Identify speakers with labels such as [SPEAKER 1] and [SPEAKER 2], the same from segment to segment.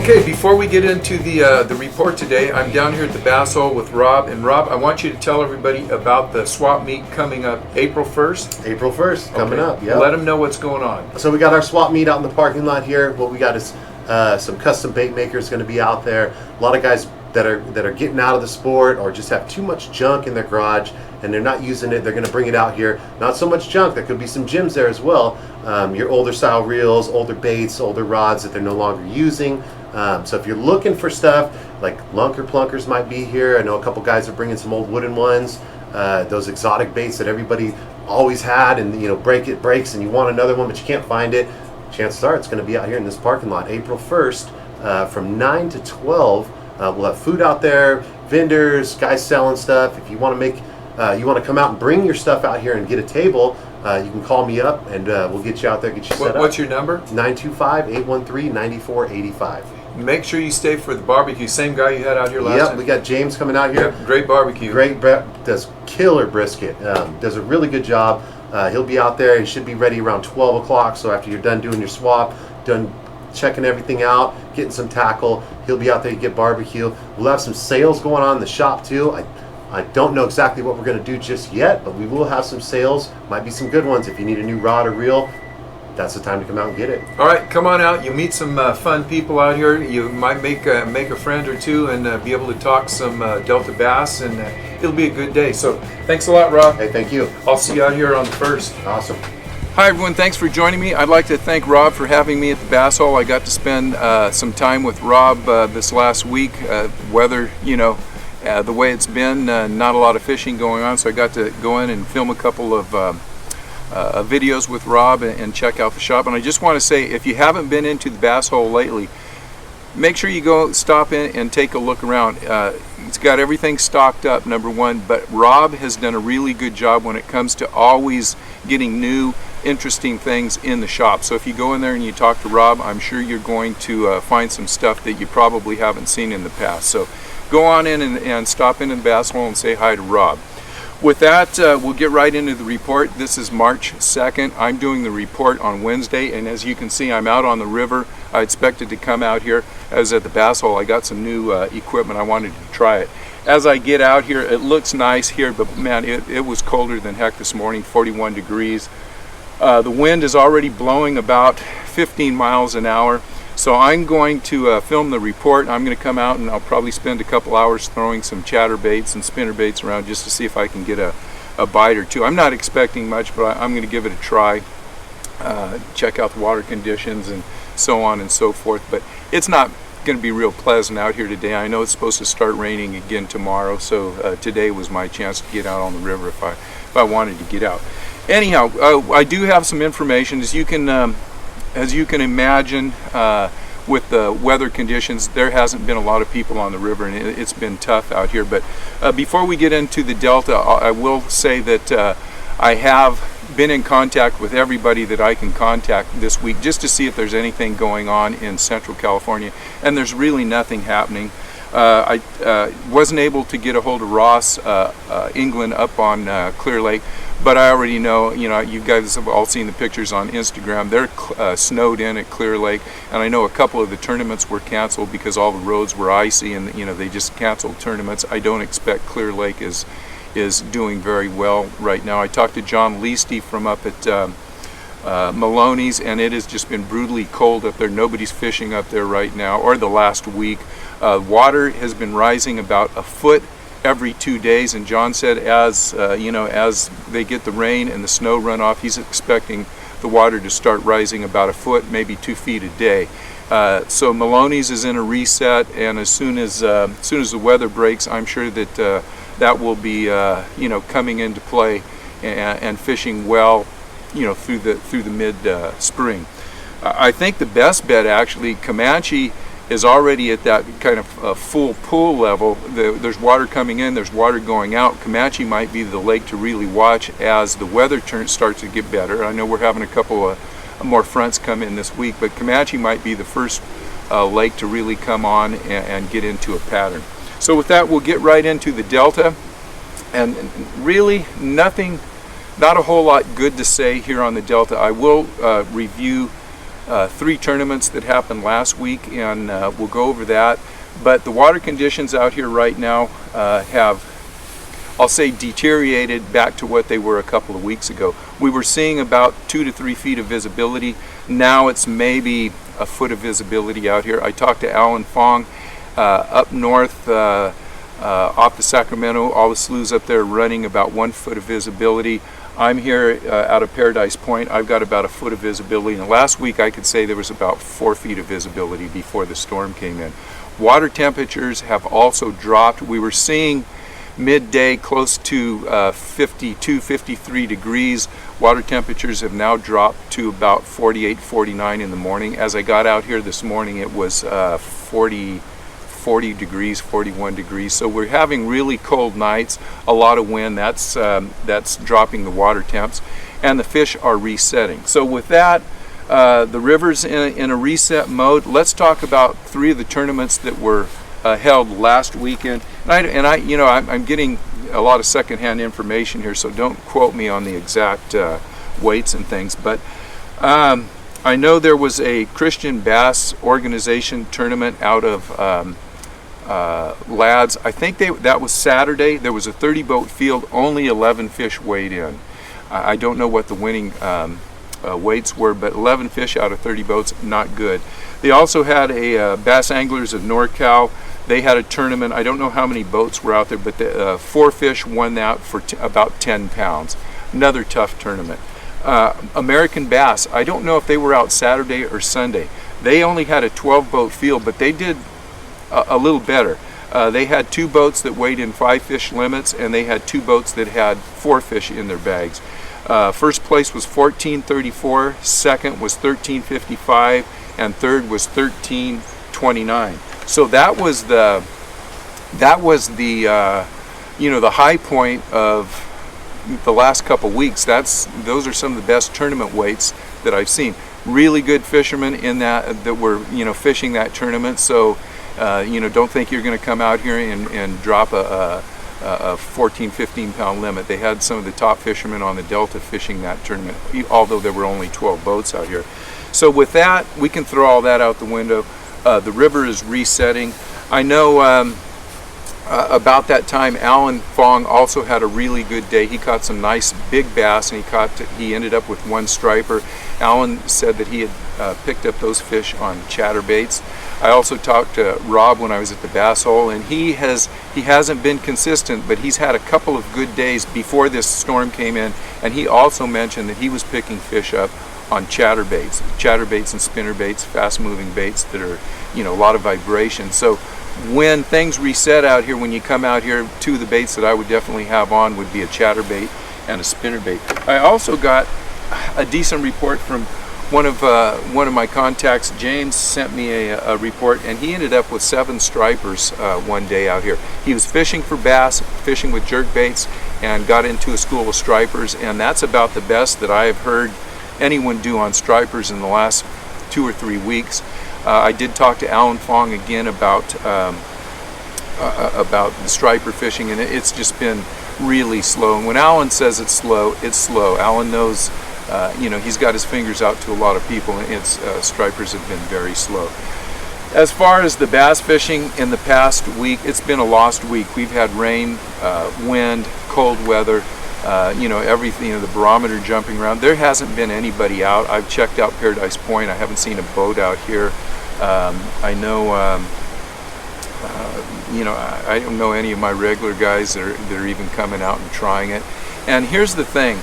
[SPEAKER 1] Okay, before we get into the report today, I'm down here at the Bass Hole with Rob. And Rob, I want you to tell everybody about the swap meet coming up April 1st.
[SPEAKER 2] April 1st, coming up, yeah.
[SPEAKER 1] Let them know what's going on.
[SPEAKER 2] So we got our swap meet out in the parking lot here. What we got is some custom bait makers going to be out there. A lot of guys that are getting out of the sport or just have too much junk in their garage and they're not using it. They're going to bring it out here. Not so much junk. There could be some gems there as well. Your older style reels, older baits, older rods that they're no longer using. So if you're looking for stuff like lunker plunkers might be here. I know a couple guys are bringing some old wooden ones. Those exotic baits that everybody always had, and it breaks and you want another one but you can't find it. Chances are it's going to be out here in this parking lot April 1st from 9 to 12. We'll have food out there, vendors, guys selling stuff. If you want to come out and bring your stuff out here and get a table, you can call me up and we'll get you out there, get you set up.
[SPEAKER 1] What's your number?
[SPEAKER 2] 925-813-9485.
[SPEAKER 1] Make sure you stay for the barbecue. Same guy you had out here last time?
[SPEAKER 2] Yep, we got James coming out here.
[SPEAKER 1] Yep, great barbecue.
[SPEAKER 2] Does killer brisket. Does a really good job. He'll be out there. He should be ready around 12 o'clock. So after you're done doing your swap, done checking everything out, getting some tackle, he'll be out there to get barbecue. We'll have some sales going on in the shop too. I don't know exactly what we're going to do just yet, but we will have some sales. Might be some good ones. If you need a new rod or reel, that's the time to come out and get it.
[SPEAKER 1] All right, come on out. You meet some fun people out here. You might make a friend or two and be able to talk some Delta bass, and it'll be a good day. So thanks a lot, Rob.
[SPEAKER 2] Hey, thank you.
[SPEAKER 1] I'll see you out here on the 1st.
[SPEAKER 2] Awesome.
[SPEAKER 1] Hi everyone, thanks for joining me. I'd like to thank Rob for having me at the Bass Hole. I got to spend some time with Rob this last week. Weather, the way it's been, not a lot of fishing going on, so I got to go in and film a couple of videos with Rob and check out the shop. And I just want to say, if you haven't been into the Bass Hole lately, make sure you go stop in and take a look around. It's got everything stocked up, number one, but Rob has done a really good job when it comes to always getting new, interesting things in the shop. So if you go in there and you talk to Rob, I'm sure you're going to find some stuff that you probably haven't seen in the past. So go on in and stop into the Bass Hole and say hi to Rob. With that, we'll get right into the report. This is March 2nd. I'm doing the report on Wednesday, and as you can see, I'm out on the river. I expected to come out here. I was at the Bass Hole. I got some new equipment. I wanted to try it. As I get out here, it looks nice here, but man, it was colder than heck this morning, 41 degrees. The wind is already blowing about 15 miles an hour. So I'm going to film the report. I'm going to come out and I'll probably spend a couple hours throwing some chatterbaits and spinnerbaits around just to see if I can get a bite or two. I'm not expecting much, but I'm going to give it a try. Check out the water conditions and so on and so forth. But it's not going to be real pleasant out here today. I know it's supposed to start raining again tomorrow, so today was my chance to get out on the river if I wanted to get out. Anyhow, I do have some information. As you can imagine, with the weather conditions, there hasn't been a lot of people on the river, and it's been tough out here. But before we get into the Delta, I will say that I have been in contact with everybody that I can contact this week just to see if there's anything going on in Central California, and there's really nothing happening. I wasn't able to get a hold of Ross England up on Clear Lake, but I already know, you guys have all seen the pictures on Instagram. They're snowed in at Clear Lake, and I know a couple of the tournaments were canceled because all the roads were icy, and they just canceled tournaments. I don't expect Clear Lake is doing very well right now. I talked to John Leasty from up at Maloney's, and it has just been brutally cold up there. Nobody's fishing up there right now, or the last week. Water has been rising about a foot every 2 days, and John said as they get the rain and the snow runoff, he's expecting the water to start rising about a foot, maybe 2 feet a day. So Maloney's is in a reset, and as soon as the weather breaks, I'm sure that that will be coming into play and fishing well, through the mid spring. I think the best bet, actually, Comanche is already at that kind of full pool level. There's water coming in, there's water going out. Comanche might be the lake to really watch as the weather starts to get better. I know we're having a couple of more fronts come in this week, but Comanche might be the first lake to really come on and get into a pattern. So with that, we'll get right into the Delta, and really not a whole lot good to say here on the Delta. I will review 3 tournaments that happened last week, and we'll go over that. But the water conditions out here right now have, I'll say, deteriorated back to what they were a couple of weeks ago. We were seeing about 2 to 3 feet of visibility. Now it's maybe a foot of visibility out here. I talked to Alan Fong up north off the Sacramento. All the sloughs up there running about 1 foot of visibility. I'm here out of Paradise Point. I've got about a foot of visibility. And last week I could say there was about 4 feet of visibility before the storm came in. Water temperatures have also dropped. We were seeing midday close to 52, 53 degrees. Water temperatures have now dropped to about 48, 49 in the morning. As I got out here this morning, it was 40 degrees, 41 degrees. So we're having really cold nights, a lot of wind. That's dropping the water temps, and the fish are resetting. So with that, the river's in a reset mode. Let's talk about 3 of the tournaments that were held last weekend. And I'm getting a lot of secondhand information here, so don't quote me on the exact weights and things. But I know there was a Christian Bass Organization tournament out of Lads. I think that was Saturday. There was a 30-boat field. Only 11 fish weighed in. I don't know what the winning weights were, but 11 fish out of 30 boats, not good. They also had a Bass Anglers of NorCal. They had a tournament. I don't know how many boats were out there, but 4 fish won that for about 10 pounds. Another tough tournament. American Bass, I don't know if they were out Saturday or Sunday. They only had a 12-boat field, but they did a little better. They had 2 boats that weighed in 5 fish limits, and they had 2 boats that had 4 fish in their bags. First place was 14.34, second was 13.55, and third was 13.29. So that was the the high point of the last couple weeks. Those are some of the best tournament weights that I've seen. Really good fishermen in that were fishing that tournament. So don't think you're going to come out here and drop a 14, 15 pound limit. They had some of the top fishermen on the Delta fishing that tournament, although there were only 12 boats out here. So with that, we can throw all that out the window. The river is resetting. I know about that time, Alan Fong also had a really good day. He caught some nice big bass, and he ended up with 1 striper. Alan said that he had picked up those fish on chatterbaits. I also talked to Rob when I was at the Bass Hole, and he hasn't been consistent, but he's had a couple of good days before this storm came in, and he also mentioned that he was picking fish up on chatterbaits and spinnerbaits, fast-moving baits that are, a lot of vibration. So when things reset out here, when you come out here, 2 of the baits that I would definitely have on would be a chatterbait and a spinnerbait. I also got a decent report from one of my contacts. James sent me a report, and he ended up with 7 stripers one day out here. He was fishing for bass, fishing with jerk baits, and got into a school of stripers, and that's about the best that I have heard anyone do on stripers in the last 2 or 3 weeks. I did talk to Alan Fong again about the striper fishing, and it's just been really slow. And when Alan says it's slow, it's slow. Alan knows, he's got his fingers out to a lot of people, and stripers have been very slow. As far as the bass fishing in the past week, it's been a lost week. We've had rain, wind, cold weather. Everything, the barometer jumping around. There hasn't been anybody out. I've checked out Paradise Point. I haven't seen a boat out here. I know, I don't know any of my regular guys that are even coming out and trying it. And here's the thing.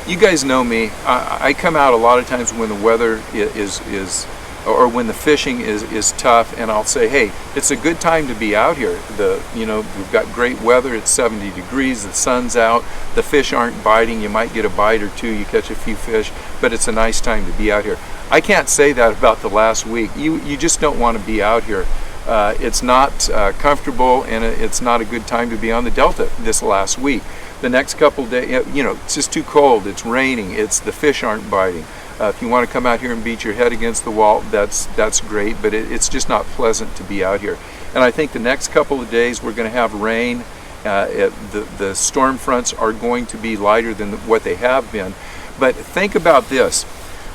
[SPEAKER 1] You guys know me. I come out a lot of times when the weather is or when the fishing is tough, and I'll say, hey, it's a good time to be out here. We've got great weather. It's 70 degrees. The sun's out. The fish aren't biting. You might get a bite or 2. You catch a few fish, but it's a nice time to be out here. I can't say that about the last week. You just don't want to be out here. It's not comfortable, and it's not a good time to be on the Delta this last week. The next couple days, it's just too cold. It's raining. The fish aren't biting. If you want to come out here and beat your head against the wall, that's great, but it's just not pleasant to be out here. And I think the next couple of days we're going to have rain. The storm fronts are going to be lighter than what they have been. But think about this.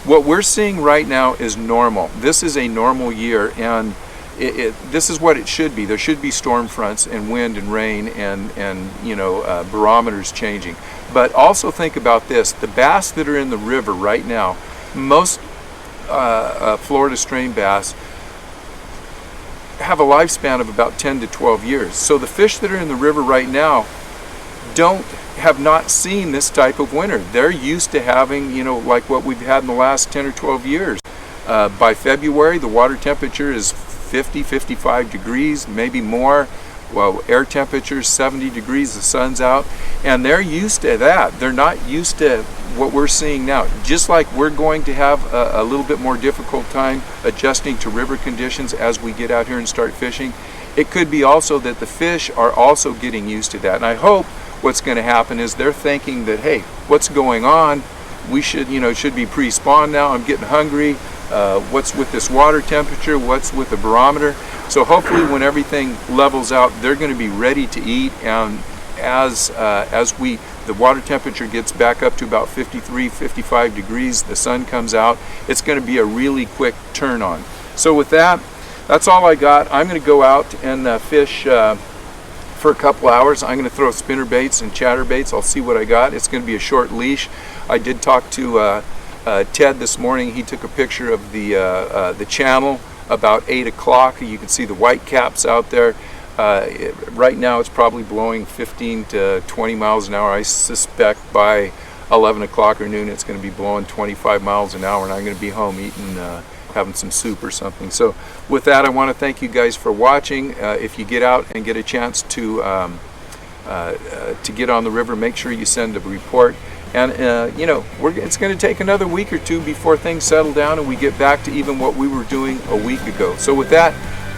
[SPEAKER 1] What we're seeing right now is normal. This is a normal year, and this is what it should be. There should be storm fronts and wind and rain and you know, barometers changing. But also think about this: the bass that are in the river right now, most Florida strain bass have a lifespan of about 10 to 12 years. So the fish that are in the river right now have not seen this type of winter. They're used to having, you know, like what we've had in the last 10 or 12 years. By February, the water temperature is 50, 55 degrees, maybe more. Well, air temperature is 70 degrees, the sun's out, and they're used to that. They're not used to what we're seeing now. Just like we're going to have a little bit more difficult time adjusting to river conditions as we get out here and start fishing, it could be also that the fish are also getting used to that. And I hope what's going to happen is they're thinking that, hey, what's going on? We should, you know, it should be pre-spawn now. I'm getting hungry. What's with this water temperature? What's with the barometer? So hopefully when everything levels out, they're going to be ready to eat. And as the water temperature gets back up to about 53, 55 degrees, the sun comes out, it's going to be a really quick turn on. So with that, that's all I got. I'm going to go out and fish for a couple hours. I'm going to throw spinner baits and chatter baits. I'll see what I got. It's going to be a short leash. I did talk to Ted this morning. He took a picture of the channel about 8 o'clock. You can see the white caps out there. Right now it's probably blowing 15 to 20 miles an hour. I suspect by 11 o'clock or noon it's going to be blowing 25 miles an hour, and I'm going to be home eating, having some soup or something. So with that, I want to thank you guys for watching. If you get out and get a chance to get on the river, make sure you send a report. And you know, it's going to take another week or two before things settle down and we get back to even what we were doing a week ago. So with that,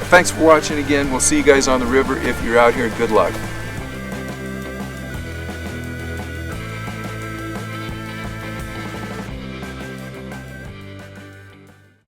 [SPEAKER 1] thanks for watching again. We'll see you guys on the river. If you're out here, good luck.